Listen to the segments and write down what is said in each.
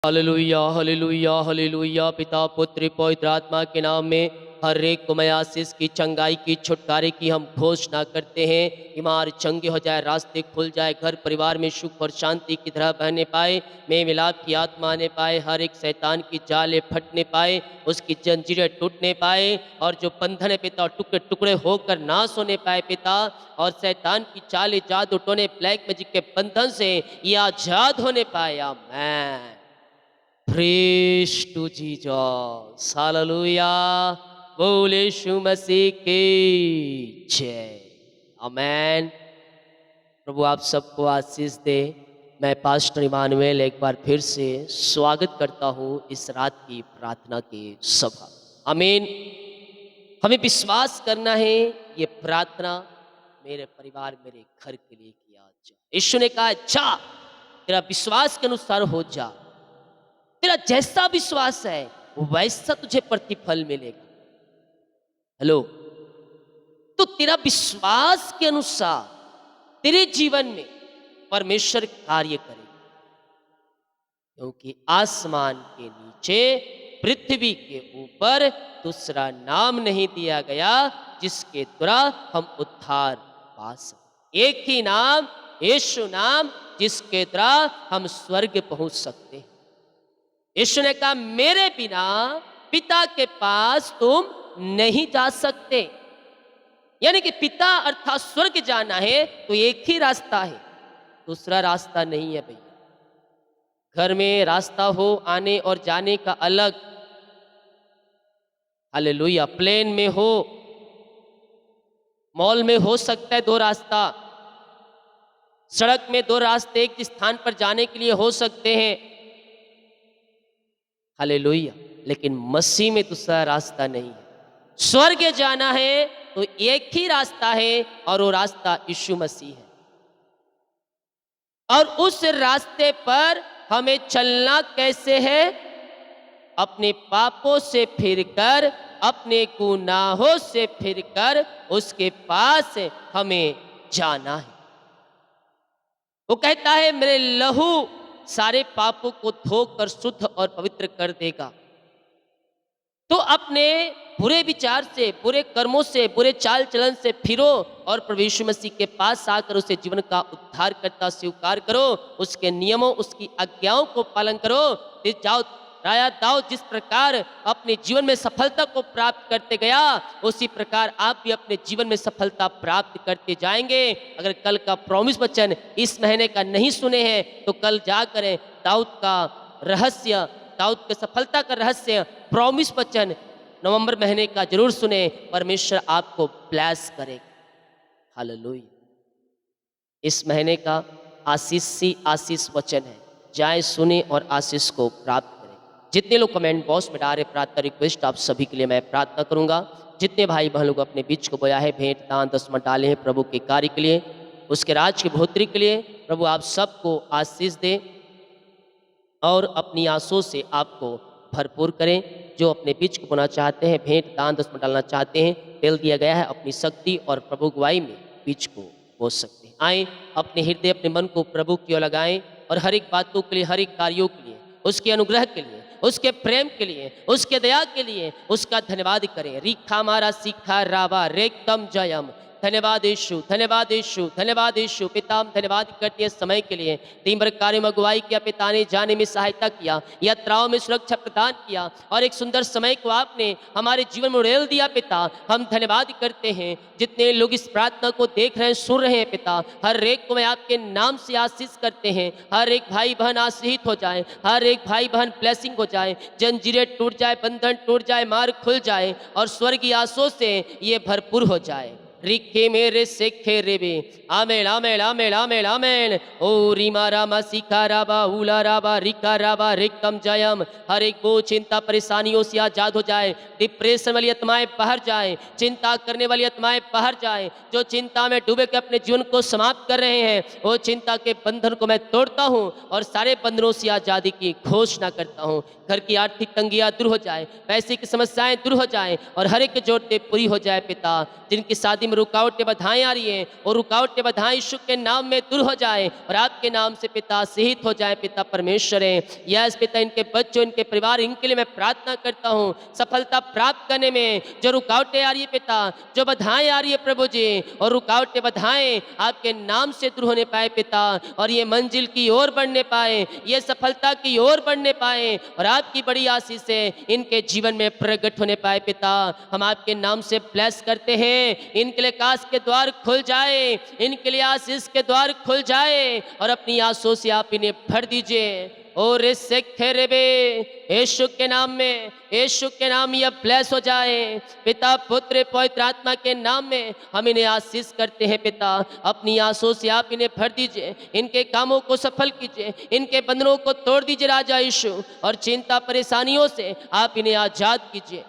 Hallelujah hallelujah hallelujah. पिता पुत्र पवित्र आत्मा के नाम में हर एक को मैं आशीष की, चंगाई की, छुटकारे की हम घोषणा करते हैं। बीमार चंगे हो जाए, रास्ते खुल जाए, घर परिवार में सुख और शांति की तरह बहने पाए, में मिलाप की आत्मा आने पाए, हर एक शैतान की जाले फटने पाए, उसकी जंजीरें टूटने पाए, और जो बंधन है पिता टुकड़े टुकड़े होकर नाश होने पाए पिता, और शैतान की चाले जादू टोने ब्लैक मैजिक के बंधन से ये आजाद होने पाए। Amen. Praise to Jesus, hallelujah. बोले यीशु मसीह की जय। आमेन। प्रभु आप सबको आशीष दे। मैं पास्टर इमानुएल एक बार फिर से स्वागत करता हूँ इस रात की प्रार्थना की सभा। आमीन। हमें विश्वास करना है ये प्रार्थना मेरे परिवार, मेरे घर के लिए किया जाए। यीशु ने कहा जा, तेरा विश्वास के अनुसार हो जा, तेरा जैसा विश्वास है वैसा तुझे प्रतिफल मिलेगा। हेलो, तो तेरा विश्वास के अनुसार तेरे जीवन में परमेश्वर कार्य करे, क्योंकि आसमान के नीचे पृथ्वी के ऊपर दूसरा नाम नहीं दिया गया जिसके द्वारा हम उद्धार पा सकें। एक ही नाम, यीशु नाम, जिसके द्वारा हम स्वर्ग पहुंच सकते हैं। यीशु ने कहा मेरे बिना पिता के पास तुम नहीं जा सकते। यानी कि पिता अर्थात स्वर्ग जाना है तो एक ही रास्ता है, दूसरा रास्ता नहीं है भैया। घर में रास्ता हो आने और जाने का अलग, हालेलुया। प्लेन में हो, मॉल में हो सकता है दो रास्ता, सड़क में दो रास्ते एक स्थान पर जाने के लिए हो सकते हैं, हालेलुया। लेकिन मसीह में दूसरा रास्ता नहीं है। स्वर्ग जाना है तो एक ही रास्ता है और वो रास्ता यीशु मसीह है। और उस रास्ते पर हमें चलना कैसे है? अपने पापों से फिरकर, अपने गुनाहों से फिरकर उसके पास हमें जाना है। वो कहता है मेरे लहू सारे पापों को धोकर शुद्ध और पवित्र कर देगा। तो अपने बुरे विचार से, बुरे कर्मों से, बुरे चाल चलन से फिरो और प्रभु यीशु मसीह के पास आकर उसे जीवन का उद्धार करता स्वीकार करो, उसके नियमों, उसकी आज्ञाओं को पालन करो। जाओ राजा दाऊद जिस प्रकार अपने जीवन में सफलता को प्राप्त करते गया, उसी प्रकार आप भी अपने जीवन में सफलता प्राप्त करते जाएंगे। अगर कल का प्रॉमिस वचन इस महीने का नहीं सुने हैं तो कल जाकर दाऊद का रहस्य, दाऊद के सफलता का रहस्य, प्रॉमिस वचन नवंबर महीने का जरूर सुने। परमेश्वर आपको ब्लेस करेगा। हालेलुया। इस महीने का आशीष वचन है, जाए सुने और आशीष को प्राप्त करें। जितने लोग कमेंट बॉक्स में डाले प्रार्थना रिक्वेस्ट, आप सभी के लिए मैं प्रार्थना करूंगा। जितने भाई बहन लोग अपने बीच को बोया है, भेंट दान दसमत डाले हैं प्रभु के कार्य के लिए, उसके राज की बढ़ोतरी के लिए, प्रभु आप सबको आशीष दें और अपनी आंसू से आपको भरपूर करें। जो अपने बीच को बोना चाहते हैं, भेंट दान दसमत डालना चाहते हैं, तेल दिया गया है, अपनी शक्ति और प्रभु गवाही में बीच को बो सकते हैं। आए अपने हृदय, अपने मन को प्रभु की ओर लगाएं और हर एक बातों के लिए, हर एक कार्यों के लिए, उसके अनुग्रह के लिए, उसके प्रेम के लिए, उसके दया के लिए उसका धन्यवाद करें। रिखा मारा सीखा रावा रेकम जयम। धन्यवाद यीशु, धन्यवाद यीशु, धन्यवाद यीशु। पिता हम धन्यवाद करते हैं समय के लिए। दिन भर कार्य में अगुवाई किया, पिता ने जाने में सहायता किया, यात्राओं में सुरक्षा प्रदान किया और एक सुंदर समय को आपने हमारे जीवन में उड़ेल दिया। पिता हम धन्यवाद करते हैं। जितने लोग इस प्रार्थना को देख रहे हैं, सुन रहे हैं, पिता हर एक को मैं आपके नाम से आशीष करते हैं। हर एक भाई बहन आशीषित हो जाए, हर एक भाई बहन ब्लेसिंग हो जाए, जंजीरें टूट जाए, बंधन टूट जाए, मार्ग खुल जाए और स्वर्गीय आशीषों से ये भरपूर हो जाए। रिखे मेरे सेखे रेबे। आमेन आमेन आमेन आमेन आमेन। ओ रीमा रामा सीखा राबा उला राबा रिका राबा रिकम जयम। हर एक वो चिंता परेशानियों से आजाद हो जाए। डिप्रेशन वाली आत्माएं बाहर जाए, चिंता करने वाली आत्माएं बाहर जाए। जो चिंता में डूबे के अपने जीवन को समाप्त कर रहे हैं, वो चिंता के बंधन को मैं तोड़ता हूँ और सारे बंधनों से आजादी की घोषणा करता हूँ। घर की आर्थिक तंगियां दूर हो जाए, पैसे की समस्याएं दूर हो जाए और हर एक की जरूरतें पूरी हो जाए। पिता जिनकी शादी में रुकावटें बाधाएं आ रही हैं, और रुकावटें बाधाएं यीशु के नाम में दूर हो जाए और आपके नाम से पिता सहित हो जाए। पिता परमेश्वर है, यस पिता, इनके बच्चों, इनके परिवार, इनके लिए मैं प्रार्थना करता हूँ सफलता प्राप्त करने में। जो रुकावटें आ रही है पिता, जो बाधाएं आ रही है प्रभु जी, और रुकावटें बाधाएं आपके नाम से दूर होने पाए पिता, और ये मंजिल की ओर बढ़ने पाए, ये सफलता की ओर बढ़ने पाए, और आपकी बड़ी आशीष से इनके जीवन में प्रकट होने पाए पिता। हम आपके नाम से ब्लेस करते हैं, इनके लिए काश के द्वार खुल जाए, इनके लिए आशीष के द्वार खुल जाए, और अपनी आंसू से आप इन्हें भर दीजिए। और यीशु के नाम में, यीशु के नाम यह ब्लेस हो जाए पिता, पुत्र पवित्र आत्मा के नाम में हम इन्हें आशीष करते हैं पिता। अपनी आंसू से आप इन्हें भर दीजिए, इनके कामों को सफल कीजिए, इनके बंधनों को तोड़ दीजिए राजा यीशु, और चिंता परेशानियों से आप इन्हें आजाद कीजिए।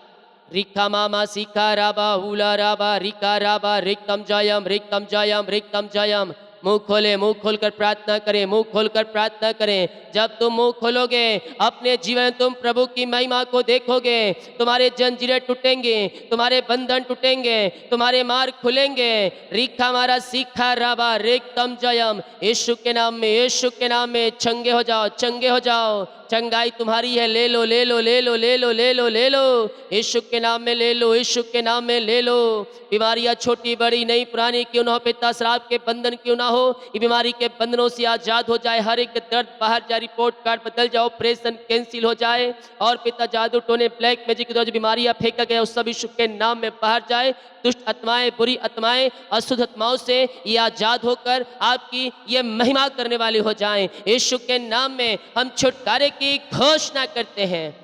रिका मामा सिका राबा उला राबा रिका राबा रिक्तम जयम रिक्तम जयम रिक्तम जयम। मुंह खोले, मुंह खोलकर प्रार्थना करें, मुंह खोलकर प्रार्थना करें। जब तुम मुंह खोलोगे अपने जीवन में तुम प्रभु की महिमा को देखोगे, तुम्हारे जंजीरें टूटेंगे, तुम्हारे बंधन टूटेंगे, तुम्हारे मार्ग खुलेंगे। रिखा मारा सीखा राबा रेकतम जयम। यीशु के नाम में, यीशु के नाम में चंगे हो जाओ, चंगे हो जाओ। चंगाई तुम्हारी है, ले लो ले लो ले लो ले लो ले लो ले लो, यीशु के नाम में ले लो, यीशु के नाम में ले लो। बीमारियां छोटी बड़ी नई पुरानी क्यों ना हो पिता, शराब के बंधन क्यों ना हो, ये बीमारी के बंधनों से आजाद हो जाए। हर एक दर्द बाहर जाए, रिपोर्ट कार्ड बदल जाओ, ऑपरेशन कैंसिल हो जाए, और पिता जादू टोने ब्लैक मैजिक के द्वारा जो बीमारियां फेंका गया उस सब यीशु के नाम में बाहर जाए। दुष्ट आत्माएं, बुरी आत्माएं, अशुद्ध आत्माओं से ये आजाद होकर आपकी ये महिमा करने वाली हो जाएं। यीशु के नाम में हम छुटकारे की घोषणा करते हैं।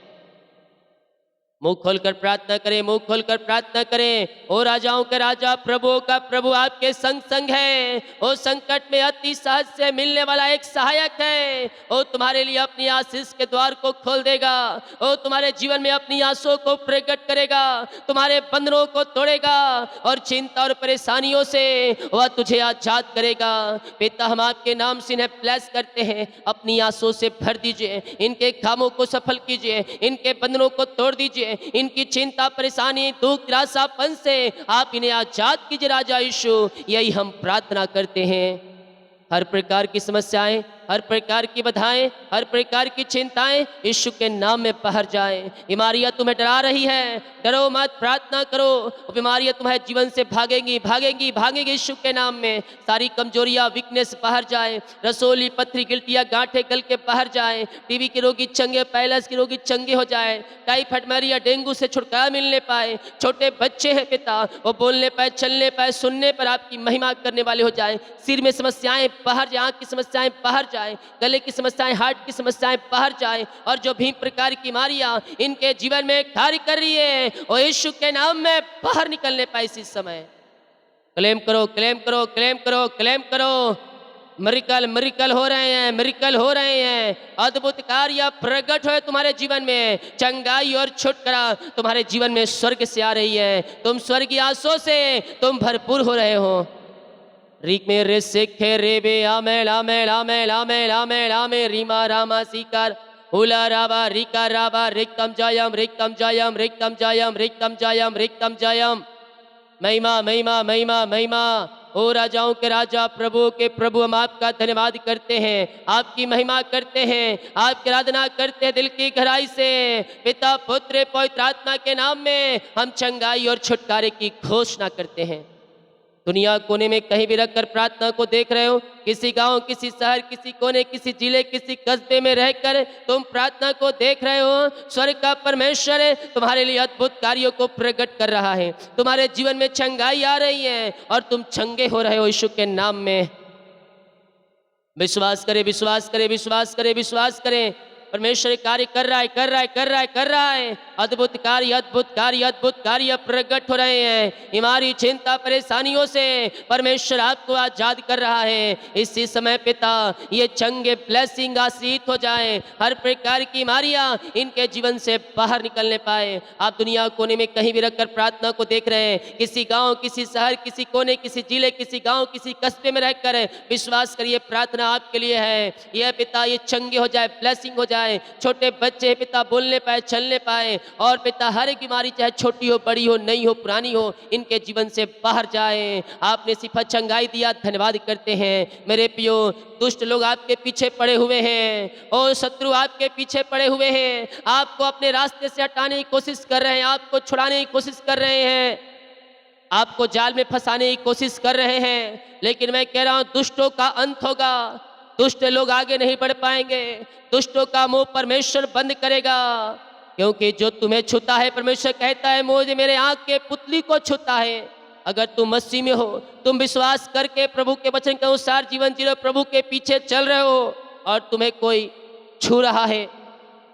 मुंह खोलकर प्रार्थना करें, मुंह खोलकर प्रार्थना करें। ओ राजाओं के राजा, प्रभुओं का प्रभु आपके संग संग है। ओ संकट में अति सहज से मिलने वाला एक सहायक है। ओ तुम्हारे लिए अपनी आशीष के द्वार को खोल देगा। ओ तुम्हारे जीवन में अपनी आंसुओं को प्रकट करेगा, तुम्हारे बंधनों को तोड़ेगा, और चिंता और परेशानियों से वह तुझे आजाद करेगा। पिता, हम आपके नाम से इन्हें ब्लेस करते हैं। अपनी आंसुओं से भर दीजिए, इनके कामों को सफल कीजिए, इनके बंधनों को तोड़ दीजिए, इनकी चिंता परेशानी दुख निराशापन से आप इन्हें आजाद कीजिए राजा यीशु। यही हम प्रार्थना करते हैं। हर प्रकार की समस्याएं, हर प्रकार की बाधाएं, हर प्रकार की चिंताएं यीशु के नाम में बाहर जाएं। बीमारियां तुम्हें डरा रही है, डरो मत, प्रार्थना करो। बीमारियां तुम्हारे जीवन से भागेंगी भागेंगी भागेंगी यीशु के नाम में। सारी कमजोरियां, वीकनेस बाहर जाए, रसोली पत्थरी गिल्टियां गांठें गल के बाहर जाए। टीबी के रोगी चंगे, पैलस के रोगी चंगे हो जाए, टाइफाइड मलेरिया डेंगू से छुटकारा मिलने पाए। छोटे बच्चे हैं पिता, वो बोलने पाए, चलने पाए, सुनने पर आपकी महिमा करने वाले हो जाए। सिर में समस्याएं बाहर जाए, आंख की समस्याएं बाहर जाए, गले की समस्याएं, हार्ट की समस्याएं बाहर जाए, और जो भी प्रकार की बीमारियां इनके जीवन में कार्य कर रही है वो यीशु के नाम में बाहर निकलने पाए। इसी समय क्लेम करो, क्लेम करो, क्लेम करो, क्लेम करो। मिरेकल, मिरेकल हो रहे हैं, मिरेकल हो रहे हैं। अद्भुत कार्य प्रकट हो तुम्हारे जीवन में। चंगाई और छुटकारा तुम्हारे जीवन में स्वर्ग से आ रही है। तुम स्वर्गीय आंसुओं से तुम भरपूर हो रहे हो। रिक में रे सेखे रे बे आमेल आमेल आमेल आमेल आमेल आमेल रीमा रामा सीकार उला राबा रिका राबा रिक्तम जयम रिक्तम जयम रिक्तम जयम रिक्तम जयम रिक्तम जयम। महिमा महिमा महिमा महिमा। ओ राजाओं के राजा, प्रभु के प्रभु, हम आपका धन्यवाद करते हैं, आपकी महिमा करते हैं, आपकी आराधना करते हैं दिल की गहराई से। पिता पुत्र पवित्र आत्मा के नाम में हम चंगाई और छुटकारे की घोषणा करते हैं। दुनिया कोने में कहीं भी रखकर प्रार्थना को देख रहे हो, किसी गांव, किसी शहर, किसी कोने, किसी जिले, किसी कस्बे में रहकर तुम प्रार्थना को देख रहे हो, स्वर्ग का परमेश्वर तुम्हारे लिए अद्भुत कार्यों को प्रकट कर रहा है। तुम्हारे जीवन में चंगाई आ रही है और तुम चंगे हो रहे हो यीशु के नाम में। विश्वास करें, विश्वास करें, विश्वास करें, विश्वास करें। परमेश्वर कार्य कर रहा है, कर रहा है, कर रहा है, कर रहा है। अद्भुत कार्य, अद्भुत कार्य, अद्भुत कार्य प्रकट हो रहे हैं। हमारी चिंता परेशानियों से परमेश्वर आपको आजाद कर रहा है। इसी समय पिता ये चंगे ब्लेसिंग आशीष हो जाए, हर प्रकार की बीमारियां इनके जीवन से बाहर निकलने पाए। आप दुनिया कोने में कहीं भी रखकर प्रार्थना को देख रहे हैं, किसी गांव, किसी शहर, किसी कोने, किसी जिले, किसी गांव, किसी कस्बे में रहकर विश्वास करिए, प्रार्थना आपके लिए है। यह पिता ये चंगे हो जाए, ब्लेसिंग हो जाए, जाए, छोटे बच्चे पिता बोलने पाए, चलने पाए, और पिता हर एक बीमारी चाहे छोटी हो, बड़ी हो, नई हो, पुरानी हो, इनके जीवन से बाहर जाए। आपने सिफत चंगाई दिया, धन्यवाद करते हैं। मेरे पियो, दुष्ट लोग आपके पीछे पड़े हुए हैं और शत्रु आपके पीछे पड़े हुए हैं, आपको अपने रास्ते से हटाने की कोशिश कर रहे हैं, आपको छुड़ाने की कोशिश कर रहे हैं, आपको जाल में फंसाने की कोशिश कर रहे हैं। लेकिन मैं कह रहा हूं, दुष्टों का अंत होगा, दुष्ट लोग आगे नहीं बढ़ पाएंगे, दुष्टों का मुंह परमेश्वर बंद करेगा। क्योंकि जो तुम्हें छूता है, परमेश्वर कहता है, मुझे मेरे आंख के पुतली को छूता है। अगर तुम मसीह में हो, तुम विश्वास करके प्रभु के वचन के अनुसार जीवन जी रहे हो, प्रभु के पीछे चल रहे हो, और तुम्हें कोई छू रहा है,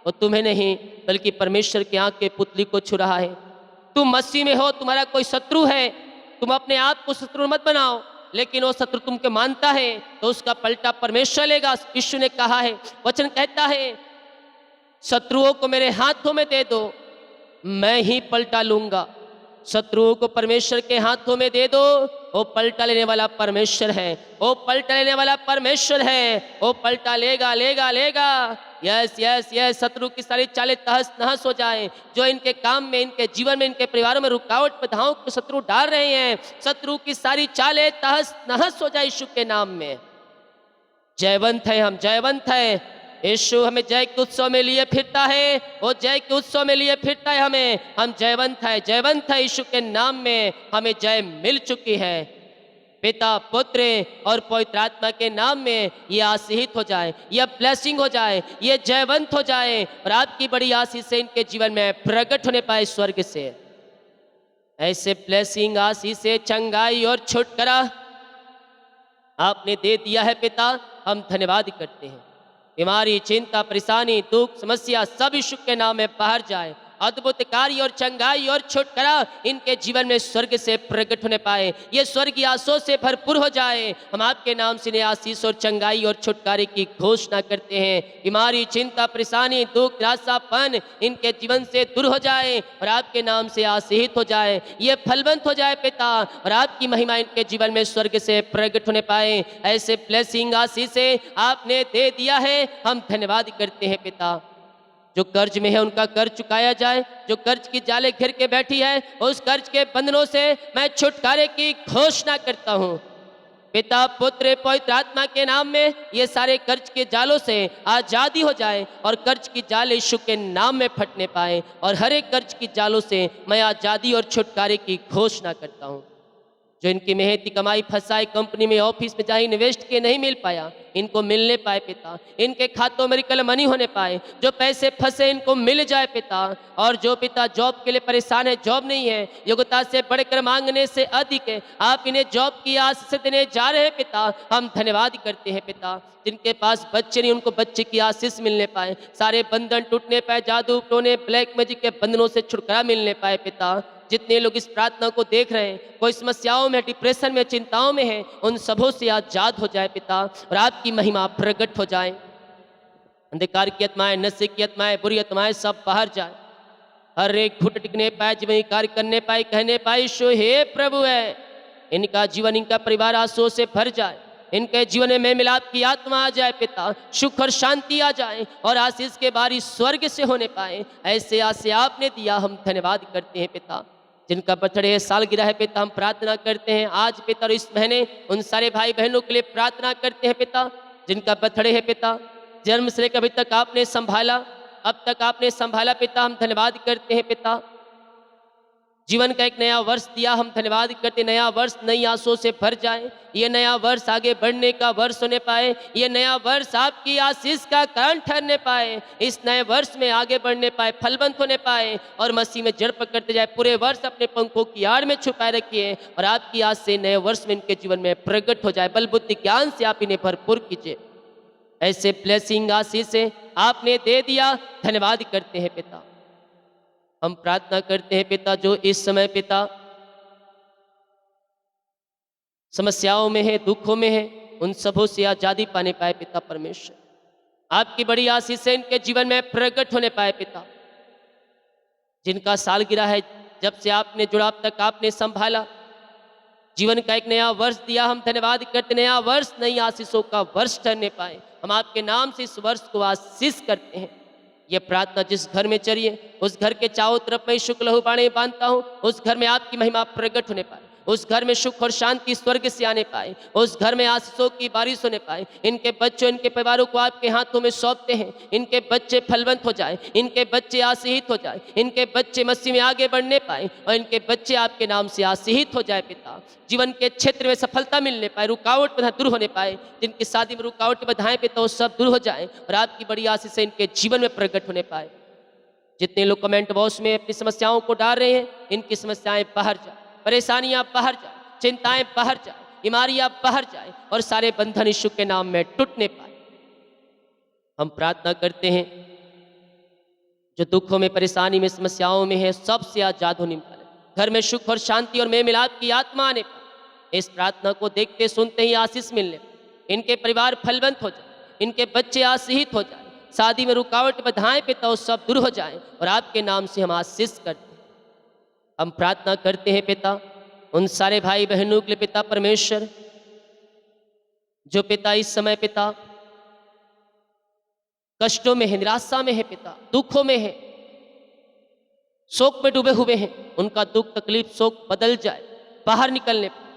वो तुम्हें नहीं बल्कि परमेश्वर के आंख के पुतली को छू रहा है। तुम मसीह में हो, तुम्हारा कोई शत्रु है, तुम अपने आप को शत्रु मत बनाओ, लेकिन वो शत्रु तुमको मानता है तो उसका पलटा परमेश्वर लेगा। यीशु ने कहा है, वचन कहता है, शत्रुओं को मेरे हाथों में दे दो, मैं ही पलटा लूंगा। शत्रुओं को परमेश्वर के हाथों में दे दो, वो पलटा लेने वाला परमेश्वर है, वो पलटा लेने वाला परमेश्वर है, वो पलटा लेगा लेगा लेगा। यस यस यस, शत्रु की सारी चालें तहस नहस हो जाए, जो इनके काम में, इनके जीवन में, इनके परिवारों में रुकावट बाधाओं को शत्रु डाल रहे हैं, शत्रु की सारी चालें तहस नहस हो जाए यीशु के नाम में। जयवंत है, हम जयवंत है। यीशु हमें जय के उत्सव में लिए फिरता है, वो जय के उत्सव में लिए फिरता है हमें। हम जयवंत है, जयवंत है। यीशु के नाम में हमें जय मिल चुकी है। पिता, पुत्र और पवित्र आत्मा के नाम में ये आशीषित हो जाए, ये ब्लेसिंग हो जाए, ये जयवंत हो जाए, और आपकी बड़ी आशीष से इनके जीवन में प्रकट होने पाए स्वर्ग से। ऐसे ब्लेसिंग, आशीष से, चंगाई और छुटकारा आपने दे दिया है पिता, हम धन्यवाद करते हैं। बीमारी, चिंता, परेशानी, दुख, समस्या सब यीशु के नाम में बाहर जाए। अद्भुत कार्य और चंगाई और छुटकारा इनके जीवन में स्वर्ग से प्रकट होने पाए, ये स्वर्गीय आशीषों से भरपूर हो जाए। हम आपके नाम से आशीष और चंगाई और छुटकारे की घोषणा करते हैं। बीमारी, चिंता, परेशानी, दुख, निराशापन इनके जीवन से दूर हो जाए और आपके नाम से आशीषित हो जाए, ये फलवंत हो जाए पिता, और आपकी महिमा इनके जीवन में स्वर्ग से प्रकट होने पाए। ऐसे ब्लेसिंग, आशीष आपने दे दिया है, हम धन्यवाद करते हैं पिता। जो कर्ज में है उनका कर्ज चुकाया जाए, जो कर्ज की जाले घेर के बैठी है उस कर्ज के बंधनों से मैं छुटकारे की घोषणा करता हूँ। पिता, पुत्र, पवित्र आत्मा के नाम में ये सारे कर्ज के जालों से आज़ादी हो जाए और कर्ज की जाल यीशु के नाम में फटने पाए, और हर एक कर्ज की जालों से मैं आज़ादी और छुटकारे की घोषणा करता हूँ। जो इनकी मेहनती कमाई फंसाए, कंपनी में, ऑफिस में जहाँ इन्वेस्ट किए नहीं मिल पाया, इनको मिलने पाए पिता। इनके खातों में रिकल मनी होने पाए, जो पैसे फंसे इनको मिल जाए पिता। और जो पिता जॉब के लिए परेशान है, जॉब नहीं है, योग्यता से बढ़कर मांगने से अधिक है, आप इन्हें जॉब की आशीष से देने जा रहे हैं पिता। हम धन्यवाद करते हैं पिता। जिनके पास बच्चे नहीं, उनको बच्चे की आशीष मिलने पाए, सारे बंधन टूटने पाए, जादू टोने, ब्लैक मैजिक के बंधनों से छुटकारा मिलने पाए पिता। जितने लोग इस प्रार्थना को देख रहे हैं, कोई समस्याओं में, डिप्रेशन में, चिंताओं में है, उन सबों से आजाद हो जाए पिता, और आपकी महिमा प्रकट हो जाए। अंधकार की आत्माएं, नशे की आत्माएं, बुरी आत्माएं सब बाहर जाए, हर एक घुट टिकने पाए, जीवन कार्य करने पाए, कहने पाए ईशो हे प्रभु है। इनका जीवन, इनका परिवार आंसुओं से भर जाए, इनके जीवन में मिलाप की आत्मा आ जाए पिता, सुख और शांति आ जाए, और आशीष के बारिश स्वर्ग से होने पाए। ऐसे आशे आपने दिया, हम धन्यवाद करते हैं पिता। जिनका बर्थडे है, सालगिरह है पिता, हम प्रार्थना करते हैं आज पिता, और इस महीने उन सारे भाई बहनों के लिए प्रार्थना करते हैं पिता जिनका बर्थडे है पिता। जन्म से लेकर अभी तक आपने संभाला, अब तक आपने संभाला पिता, हम धन्यवाद करते हैं पिता। जीवन का एक नया वर्ष दिया, हम धन्यवाद करते। नया वर्ष नई आशों से भर जाए, ये नया वर्ष आगे बढ़ने का वर्ष होने पाए, ये नया वर्ष आपकी आशीष का कारण ठहरने पाए, इस नए वर्ष में आगे बढ़ने पाए, फलवंत होने पाए, और मसीह में जड़ पकड़ते जाए। पूरे वर्ष अपने पंखों की आड़ में छुपाए रखिए, और आपकी आज से नए वर्ष में इनके जीवन में प्रकट हो जाए। बल बुद्धि ज्ञान से आप इन्हें भरपूर कीजिए। ऐसे ब्लेसिंग, आशीष आपने दे दिया, धन्यवाद करते हैं पिता। हम प्रार्थना करते हैं पिता, जो इस समय पिता समस्याओं में है, दुखों में है, उन सबों से आजादी पाने पाए पिता परमेश्वर। आपकी बड़ी आशीष से इनके जीवन में प्रकट होने पाए पिता। जिनका सालगिरह है, जब से आपने जुड़ा अब तक आपने संभाला, जीवन का एक नया वर्ष दिया, हम धन्यवाद करते। नया वर्ष नई आशीषों का वर्ष ठहरने पाए, हम आपके नाम से इस वर्ष को आशीष करते हैं। ये प्रार्थना जिस घर में चलिए, उस घर के चारों तरफ मैं शुक्ल लहू बाणे बांधता हूँ, उस घर में आपकी महिमा प्रकट होने पाए, उस घर में सुख और शांति स्वर्ग से आने पाए, उस घर में आशीषों की बारिश होने पाए। इनके बच्चों, इनके परिवारों को आपके हाथों में सौंपते हैं। इनके बच्चे फलवंत हो जाए, इनके बच्चे आशीषित हो जाए, इनके बच्चे मसीह में आगे बढ़ने पाए और इनके बच्चे आपके नाम से आशीषित हो जाए। पिता, जीवन के क्षेत्र में सफलता मिलने पाए, रुकावट बाधाएं दूर होने पाए, जिनकी शादी में रुकावट बाधाएं पिता वो सब दूर हो जाए और आपकी बड़ी आशीष से इनके जीवन में प्रकट होने पाए। जितने लोग कमेंट बॉक्स में अपनी समस्याओं को डाल रहे हैं, इनकी समस्याएं बाहर जाए, परेशानियां बाहर जाए, चिंताएं बाहर जाए, बीमारियां बाहर जाए और सारे बंधन यीशु के नाम में टूटने पाए। हम प्रार्थना करते हैं जो दुखों में, परेशानी में, समस्याओं में है, सबसे आजाद होने पाए, घर में सुख और शांति और मेल मिलाप की आत्मा आने पाए। इस प्रार्थना को देखते सुनते ही आशीष मिलने पाए, इनके परिवार फलवंत हो जाए, इनके बच्चे आशीषित हो जाए, शादी में रुकावट बाधाएं पिता वो सब दूर हो जाए और आपके नाम से हम आशीष करते हैं। हम प्रार्थना करते हैं पिता उन सारे भाई बहनों के लिए पिता परमेश्वर, जो पिता इस समय पिता कष्टों में है, निराशा में है, पिता दुखों में है, शोक में डूबे हुए हैं। उनका दुख तकलीफ शोक बदल जाए, बाहर निकलने पाए,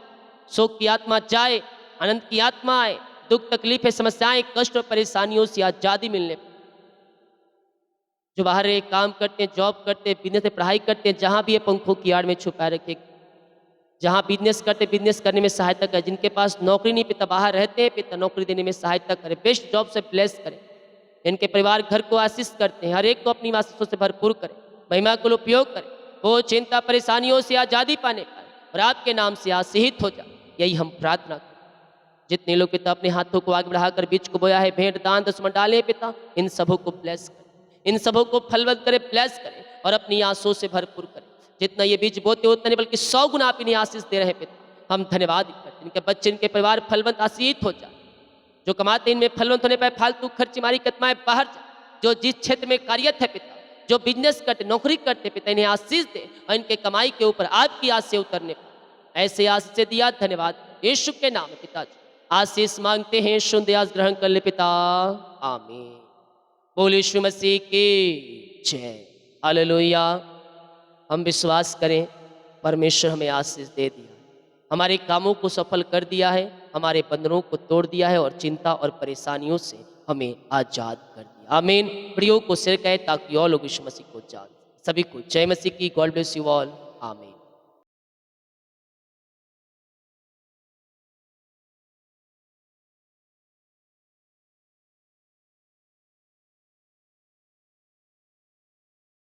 शोक की आत्मा जाए, आनंद की आत्मा आए, दुख तकलीफें, समस्याएं, कष्ट और परेशानियों से आजादी मिलने पाए। जो बाहर एक काम करते हैं, जॉब करते हैं, बिजनेस में पढ़ाई करते हैं, जहां भी ये पंखों की आड़ में छुपाए रखे, जहां बिजनेस करते, बिजनेस करने में सहायता करे, जिनके पास नौकरी नहीं पिता बाहर रहते हैं पिता नौकरी देने में सहायता करे, बेस्ट जॉब से ब्लेस करे, इनके परिवार घर को आशीष करते हैं, हर एक को अपनी आशीषों से भरपूर करे, महिमा को उपयोग करे, वो चिंता परेशानियों से आजादी पाने पाए और आपके नाम से आशीषित हो जाए। यही हम प्रार्थना करें। जितने लोग पिता अपने हाथों को आगे बढ़ाकर बीज को बोया है, भेंट दान दसमन डाले पिता, इन सबों को ब्लेस करें, इन सबों को फलवंत करे, ब्लेस करें और अपनी आंसुओं से भरपूर करें। जितना ये बीज बोते उतना नहीं बल्कि 100 गुना आप इन्हें आशीष दे रहे पिता। हम धन्यवाद करते हैं। इनके बच्चे, इनके परिवार फलवंत आशीषित हो जाए, जो कमाते इनमें फलवंत होने पाए, फालतू खर्च मारी कतमाएं बाहर जाए, जो जिस क्षेत्र में कार्यरत है पिता, जो बिजनेस करते, नौकरी करते पिता, इन्हें आशीष दे और इनके कमाई के ऊपर आपकी आशीष से उतरने पाए। ऐसे आशीष से दिया, धन्यवाद यीशु के नाम में पिताजी आशीष मांगते हैं, सुन आस ग्रहण कर ले पिता, आमीन। बोले यीशु मसीह की जय, हालेलुया। हम विश्वास करें परमेश्वर हमें आशीष दे दिया, हमारे कामों को सफल कर दिया है, हमारे बंधनों को तोड़ दिया है और चिंता और परेशानियों से हमें आजाद कर दिया। आमीन। प्रियो को सिर कहे ताकि और लोग यीशु मसीह को जान। सभी को जय मसीह की। God bless you all. आमीन।